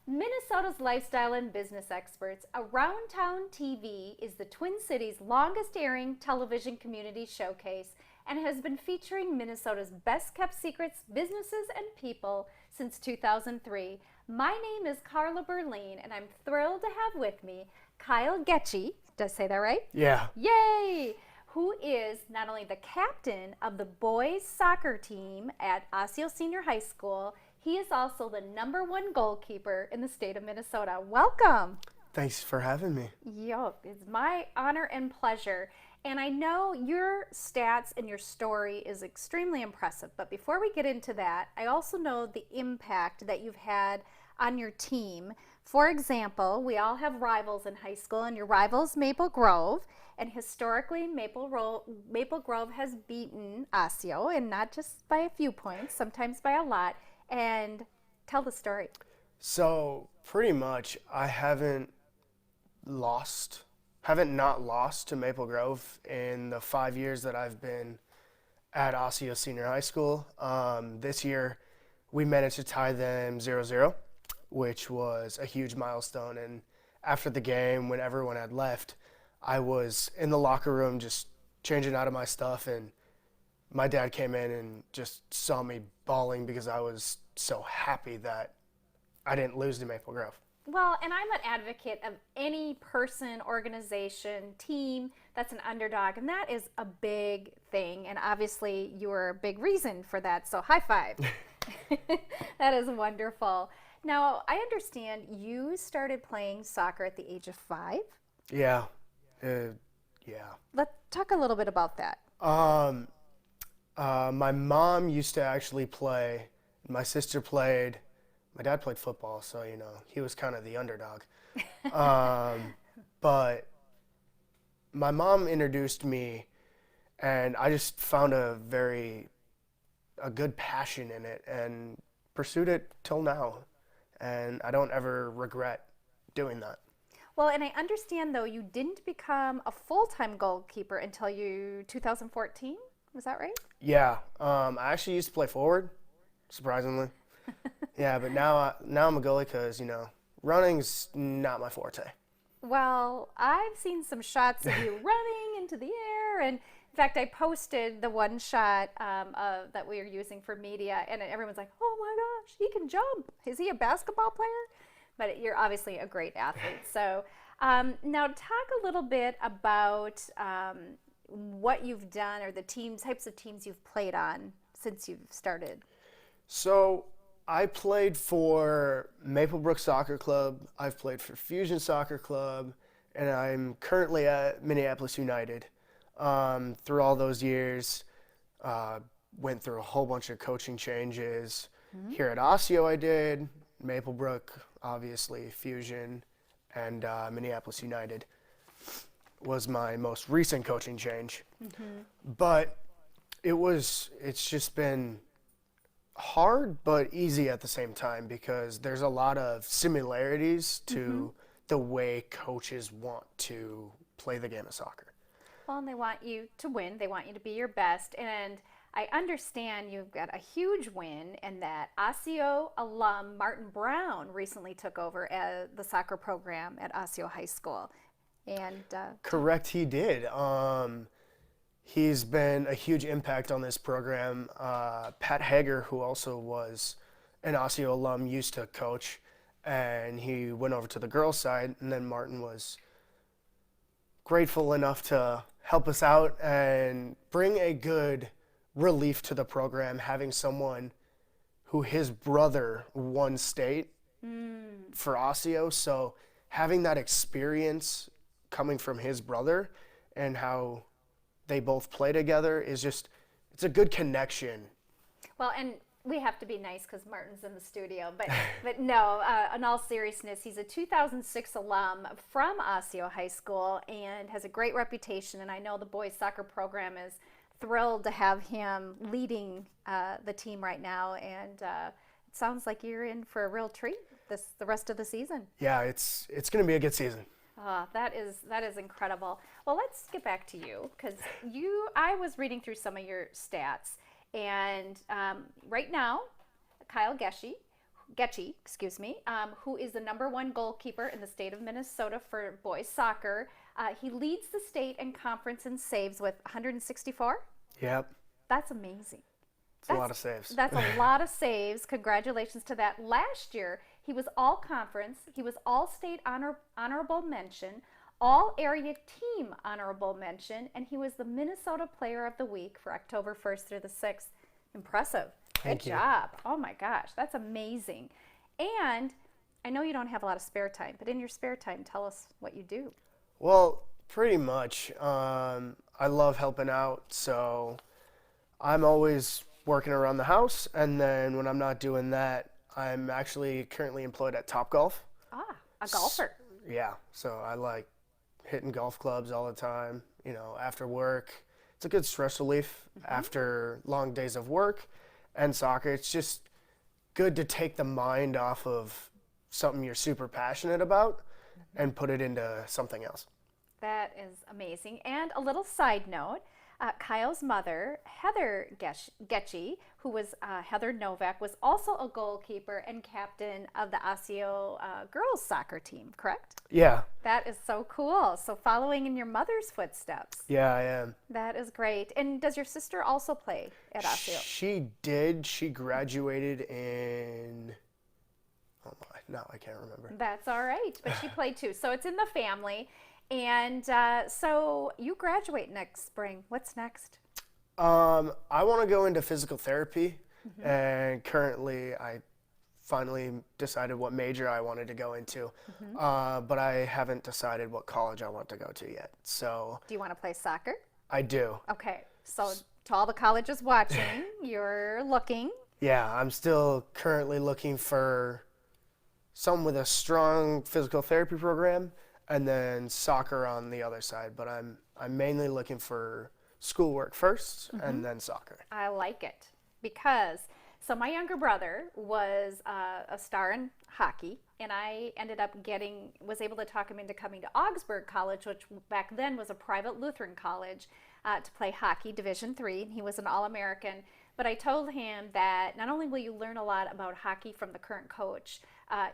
Minnesota's lifestyle and business experts, Around Town TV is the Twin Cities' longest airing television community showcase and has been featuring Minnesota's best kept secrets, businesses, and people since 2003. My name is Carla Berlin, and I'm thrilled to have with me Kyle Goettsche. Did I say that right? Yeah. Yay! Who is not only the captain of the boys soccer team at Osseo Senior High School, he is also the #1 goalkeeper in the state of Minnesota. Welcome. Thanks for having me. Yo, it's my honor and pleasure. And I know your stats and your story is extremely impressive. But before we get into that, I also know the impact that you've had on your team. For example, we all have rivals in high school, and your rival is Maple Grove. And historically, Maple Grove has beaten Osseo, and not just by a few points, sometimes by a lot. And tell the story. So pretty much I haven't not lost to Maple Grove in the 5 years that I've been at Osseo Senior High School. This year we managed to tie them 0-0, which was a huge milestone. And after the game, when everyone had left, I was in the locker room just changing out of my stuff, and my dad came in and just saw me bawling because I was so happy that I didn't lose to Maple Grove. Well, and I'm an advocate of any person, organization, team that's an underdog, and that is a big thing. And obviously, you're a big reason for that. So, high five. That is wonderful. Now, I understand you started playing soccer at the age of 5. Yeah. Yeah. Let's talk a little bit about that. My mom used to actually play. My sister played. My dad played football, so he was kind of the underdog. But my mom introduced me, and I just found a good passion in it and pursued it till now, and I don't ever regret doing that. Well, and I understand, though, you didn't become a full-time goalkeeper until 2014. Was that right? Yeah, I actually used to play forward, surprisingly. Yeah, but now I'm a goalie because, running's not my forte. Well, I've seen some shots of you running into the air, and in fact, I posted the one shot that we were using for media, and everyone's like, "Oh my gosh, he can jump! Is he a basketball player?" But you're obviously a great athlete. So now talk a little bit about what you've done or the types of teams you've played on since you've started. So I played for Maplebrook Soccer Club. I've played for Fusion Soccer Club, and I'm currently at Minneapolis United. Through all those years, went through a whole bunch of coaching changes. Mm-hmm. Here at Osseo I did, Maplebrook, obviously, Fusion, and Minneapolis United was my most recent coaching change. Mm-hmm. But it's just been hard but easy at the same time because there's a lot of similarities to mm-hmm. the way coaches want to play the game of soccer. Well, and they want you to win. They want you to be your best. And I understand you've got a huge win, and that Osseo alum Martin Brown recently took over the soccer program at Osseo High School. And correct, he did. He's been a huge impact on this program. Pat Hager, who also was an Osseo alum, used to coach, and he went over to the girls' side, and then Martin was grateful enough to help us out and bring a good relief to the program, having someone who his brother won state for Osseo. So having that experience coming from his brother and how they both play together it's a good connection. Well, and we have to be nice because Martin's in the studio, but no, in all seriousness, he's a 2006 alum from Osseo High School and has a great reputation, and I know the boys soccer program is thrilled to have him leading the team right now, and it sounds like you're in for a real treat the rest of the season. Yeah, it's going to be a good season. That is incredible. Well, let's get back to you because I was reading through some of your stats, and right now, Kyle Goettsche Goettsche, excuse me, who is the #1 goalkeeper in the state of Minnesota for boys soccer. He leads the state and conference in saves with 164. Yep. That's amazing. It's a lot of saves. That's a lot of saves. Congratulations to that. Last year, he was all conference. He was all state honorable mention, all area team honorable mention, and he was the Minnesota Player of the Week for October 1st through the 6th. Impressive. Thank Good you. job. Oh my gosh, that's amazing. And I know you don't have a lot of spare time, but in your spare time, tell us what you do. Well, pretty much. I love helping out, so I'm always working around the house, and then when I'm not doing that, I'm actually currently employed at Topgolf. Ah, a golfer. Yeah, so I like hitting golf clubs all the time, after work. It's a good stress relief after long days of work and soccer. It's just good to take the mind off of something you're super passionate about and put it into something else. That is amazing. And a little side note, Kyle's mother, Heather Goettsche, who was Heather Novak, was also a goalkeeper and captain of the Osseo girls soccer team, correct? Yeah, That is so cool. So following in your mother's footsteps. yeah, I am. That is great. And does your sister also play at Osseo? She did. She graduated in, oh my, no, I can't remember. That's all right. But she played too. So it's in the family. And so you graduate next spring. What's next? I want to go into physical therapy, and currently I finally decided what major I wanted to go into, but I haven't decided what college I want to go to yet. So Do you want to play soccer? I do. Okay. So to all the colleges watching, you're looking. Yeah, I'm still currently looking for someone with a strong physical therapy program, and then soccer on the other side. But I'm mainly looking for schoolwork first, and then soccer. I like it because so my younger brother was a star in hockey, and I ended up was able to talk him into coming to Augsburg College, which back then was a private Lutheran college, to play hockey, Division III. He was an All-American. But I told him that not only will you learn a lot about hockey from the current coach,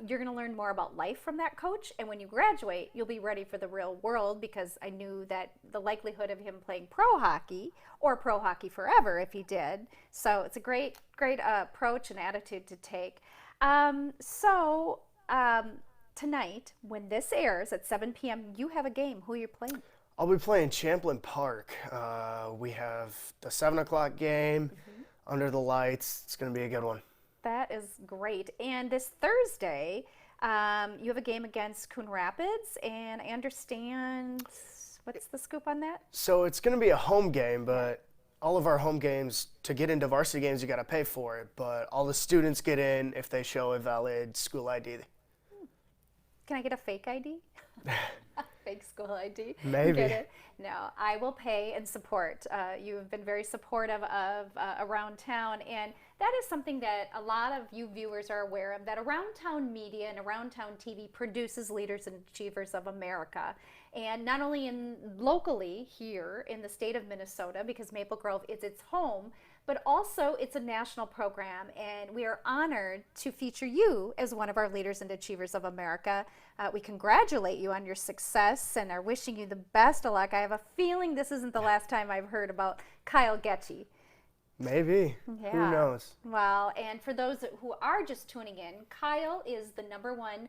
you're going to learn more about life from that coach. And when you graduate, you'll be ready for the real world, because I knew that the likelihood of him playing pro hockey or pro hockey forever if he did. So it's a great approach and attitude to take. Tonight, when this airs at 7 p.m., you have a game. Who are you playing? I'll be playing Champlin Park. We have the 7 o'clock game under the lights. It's going to be a good one. That is great. And this Thursday, you have a game against Coon Rapids, and I understand, what's the scoop on that? So it's going to be a home game, but all of our home games, to get into varsity games, you got to pay for it. But all the students get in if they show a valid school ID. Can I get a fake ID? Fake school ID? Maybe. Get it? No, I will pay and support. You have been very supportive of Around Town, and that is something that a lot of you viewers are aware of, that Around Town Media and Around Town TV produces Leaders and Achievers of America. And not only locally here in the state of Minnesota, because Maple Grove is its home, but also it's a national program, and we are honored to feature you as one of our Leaders and Achievers of America. We congratulate you on your success and are wishing you the best of luck. I have a feeling this isn't the last time I've heard about Kyle Goettsche. Maybe. Yeah. Who knows? Well, and for those who are just tuning in, Kyle is the #1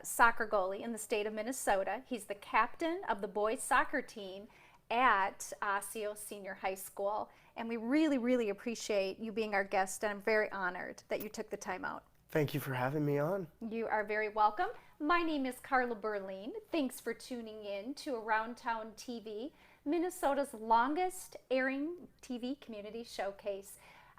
soccer goalie in the state of Minnesota. He's the captain of the boys soccer team at Osseo Senior High School. And we really, really appreciate you being our guest, and I'm very honored that you took the time out. Thank you for having me on. You are very welcome. My name is Carla Berline. Thanks for tuning in to Around Town TV, Minnesota's longest airing TV community showcase.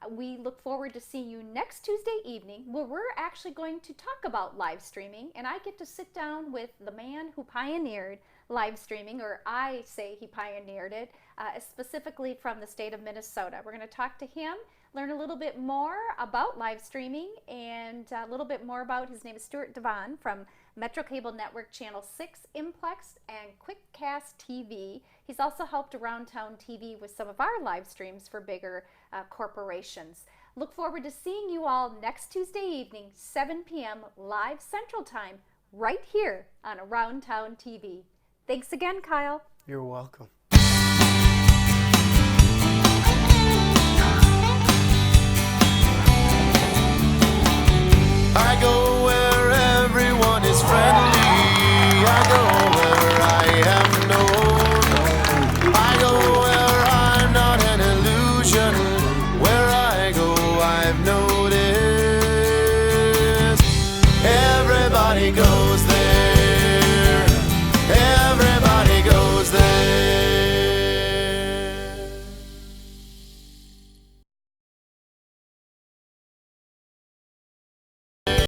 We look forward to seeing you next Tuesday evening, where we're actually going to talk about live streaming, and I get to sit down with the man who pioneered live streaming, or I say he pioneered it, specifically from the state of Minnesota. We're going to talk to him, learn a little bit more about live streaming, and a little bit more about, his name is Stuart Devon from Metro Cable Network Channel 6, Implex, and QuickCast TV. He's also helped Around Town TV with some of our live streams for bigger corporations. Look forward to seeing you all next Tuesday evening, 7 p.m. live Central Time, right here on Around Town TV. Thanks again, Kyle. You're welcome.